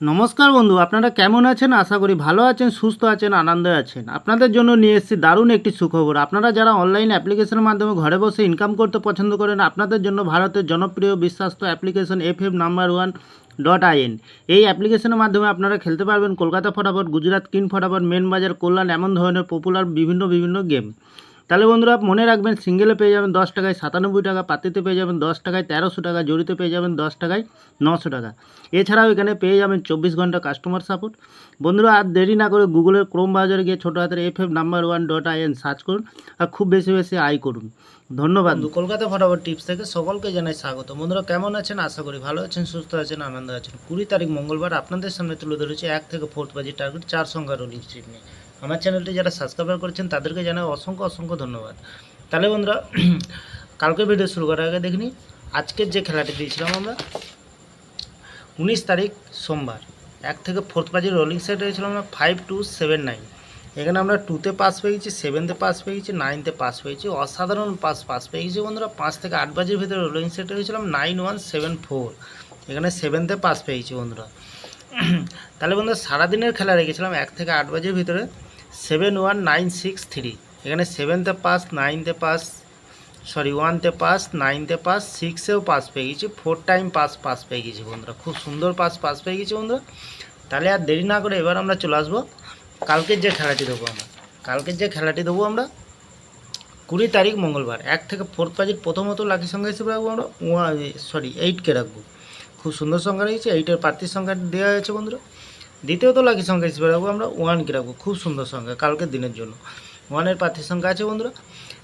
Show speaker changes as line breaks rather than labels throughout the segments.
নমস্কার বন্ধু, আপনারা কেমন আছেন? আশা করি ভালো আছেন, সুস্থ আছেন, আনন্দে আছেন। আপনাদের জন্য নিয়ে এসেছি দারুণ একটি সুখবর। আপনারা যারা অনলাইন অ্যাপ্লিকেশনের মাধ্যমে ঘরে বসে ইনকাম করতে পছন্দ করেন, আপনাদের জন্য ভারতের জনপ্রিয় বিশ্বস্ত অ্যাপ্লিকেশন FF No.1.in। এই অ্যাপ্লিকেশনের মাধ্যমে আপনারা খেলতে পারবেন কলকাতা ফটাফট, গুজরাট কিং ফটাফট, মেন বাজার, কল্যাণ, এমন ধরনের পপুলার বিভিন্ন গেম। তাহলে বন্ধুরা মনে রাখবেন, সিঙ্গেলে পেয়ে যাবেন 10 টাকায় 97 টাকা, পাতিতে পেয়ে যাবেন 10 টাকায় 1300 টাকা, জড়িতে পেয়ে যাবেন 10 টাকায় 900 টাকা। এছাড়াও এখানে পেয়ে যাবেন 24 ঘন্টা কাস্টমার সাপোর্ট। বন্ধুরা আর দেরি না করে গুগলের ক্রোম ব্রাউজারে গিয়ে ছোটো হাতের FF No.1.in সার্চ করুন আর খুব বেশি আয় করুন। ধন্যবাদ। কলকাতা ফটাফট টিপস থেকে সকলকে জানাই স্বাগত। বন্ধুরা কেমন আছেন? আশা করি ভালো আছেন, সুস্থ আছেন, আনন্দ আছেন। 20 তারিখ মঙ্গলবার আপনাদের সামনে তুলে ধরেছি 1 থেকে 4 বাজির টার্গেট 4 সংখ্যা রোলিং স্ট্রিট নিয়ে। আমার চ্যানেলটি যারা সাবস্ক্রাইব করেছেন তাদেরকে জানাই অসংখ্য ধন্যবাদ। তাহলে বন্ধুরা কালকে ভিডিও শুরু করার আগে দেখিনি আজকের যে খেলাটি দিয়েছিলাম আমরা 19 তারিখ সোমবার 1 থেকে 4 বাজির রোলিং সেট হয়েছিলাম আমরা 5279। এখানে আমরা 2তে পাস পেয়েছি, 7তে পাস পেয়েছি, 9তে পাস পেয়েছি, অসাধারণ পাস পেয়েছি বন্ধুরা। 5 থেকে 8 বাজির ভিতরে রোলিং সেট হয়েছিলাম 9174। এখানে 7তে পাস পেয়েছি বন্ধুরা। তাহলে বন্ধুরা সারাদিনের খেলা রেখেছিলাম 1 থেকে 8 বাজির ভিতরে 71963। এখানে 7তে পাস, 9তে পাস, 1তে পাস, 9তে পাস, 6এও পাস পেয়ে গেছি, 4 টাইম পাস পেয়ে গেছি বন্ধুরা। খুব সুন্দর পাস পেয়ে গেছি বন্ধুরা। তাহলে আর দেরি না করে এবার আমরা চলে আসবো কালকের যে খেলাটি দেবো আমরা 20 তারিখ মঙ্গলবার 1 থেকে 4 বাজির প্রথমত লাকি সংখ্যা হিসেবে রাখবো আমরা 8কে রাখবো। খুব সুন্দর সংখ্যা রয়েছে, 8এর প্রার্থীর সংখ্যা দেওয়া হয়েছে বন্ধুরা। দ্বিতীয়ত লাকি সংখ্যা হিসেবে রাখবো আমরা 1কে রাখবো, খুব সুন্দর সংখ্যা কালকের দিনের জন্য। 1এর প্রার্থীর সংখ্যা আছে বন্ধুরা।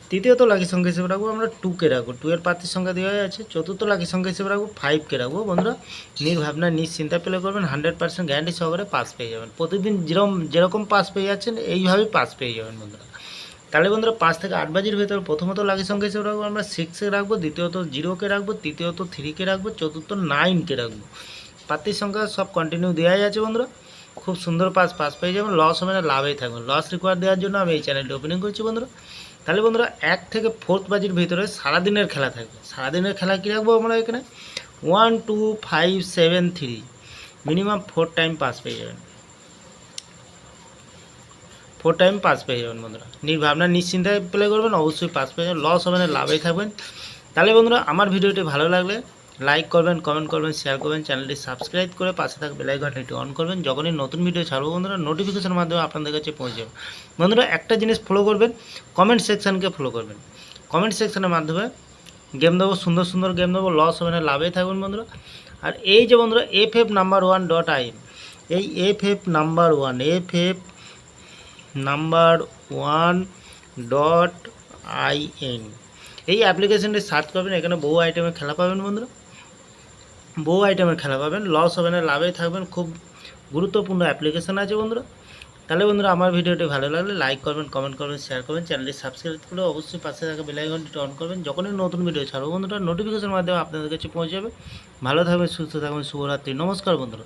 তৃতীয়ত লাকি সংখ্যা হিসেবে রাখবো আমরা 2কে রাখবো, 2এর প্রার্থীর সংখ্যা দেওয়া আছে। চতুর্থ লাকি সংখ্যা হিসেবে রাখবো 5কে রাখবো বন্ধুরা। নির্ভাবনা নিশ্চিন্তা প্লে করবেন, 100% গ্যারান্টি সহকারে পাস পেয়ে যাবেন। প্রতিদিন যেরকম পাস পেয়ে যাচ্ছেন এইভাবেই পাস পেয়ে যাবেন বন্ধুরা। তাহলে বন্ধুরা 5 থেকে 8 বাজির ভেতর প্রথমত লাকি সংখ্যা হিসেবে রাখবো আমরা 6কে রাখবো, দ্বিতীয়ত 0কে রাখবো, তৃতীয়ত 3কে রাখবো, চতুর্থ 9কে রাখবো। প্রার্থীর সংখ্যা সব কন্টিনিউ দেওয়াই আছে বন্ধুরা। খুব সুন্দর পাস পেয়ে যাবেন, লস হবে না, লাভেই থাকবেন। লস রিকোয়ার দেওয়ার জন্য আমি এই চ্যানেলটি ওপেনিং করছি বন্ধুরা। তাহলে বন্ধুরা 1 থেকে 4 বাজির ভিতরে সারাদিনের খেলা থাকবে। সারাদিনের খেলা কী রাখবো আমরা এখানে 1 2 5 7 3, মিনিমাম 4 টাইম পাস পেয়ে যাবেন। 4 টাইম পাস পেয়ে যাবেন বন্ধুরা। নির্ভাবনা নিশ্চিন্তায় প্লে করবেন, অবশ্যই পাস পেয়ে যাবেন, লস হবে না, লাভেই থাকবেন। তাহলে বন্ধুরা আমার ভিডিওটি ভালো লাগলে লাইক করবেন, কমেন্ট করবেন, শেয়ার করবেন, চ্যানেলটি সাবস্ক্রাইব করে পাশে থাকা বেল আইকনটি অন করবেন। যখনই নতুন ভিডিও ছাড়বো বন্ধুরা নোটিফিকেশনের মাধ্যমে আপনাদের কাছে পৌঁছে যাবে। বন্ধুরা একটা জিনিস ফলো করবেন, কমেন্ট সেকশানকে ফলো করবেন। কমেন্ট সেকশানের মাধ্যমে গেম দেবো, সুন্দর গেম দেবো, লস হবে না, লাভেই থাকবেন বন্ধুরা। আর এই যে বন্ধুরা FF No.1.in, এই FF No.1.in এই অ্যাপ্লিকেশনটি সার্চ করবেন। এখানে বহু আইটেমের খেলা পাবেন বন্ধুরা, লস হবে না, লাভেই থাকবেন। খুব গুরুত্বপূর্ণ অ্যাপ্লিকেশন আছে বন্ধুরা। তাহলে বন্ধুরা আমার ভিডিওটি ভালো লাগলে লাইক করবেন, কমেন্ট করবেন, শেয়ার করবেন, চ্যানেলটি সাবস্ক্রাইব করে অবশ্যই পাশে থাকা বেল আইকনটি অন করবেন। যখনই নতুন ভিডিও ছাড়বো বন্ধুরা নোটিফিকেশনের মাধ্যমে আপনাদের কাছে পৌঁছে যাবে। ভালো থাকবেন, সুস্থ থাকবেন, শুভরাত্রি, নমস্কার বন্ধুরা।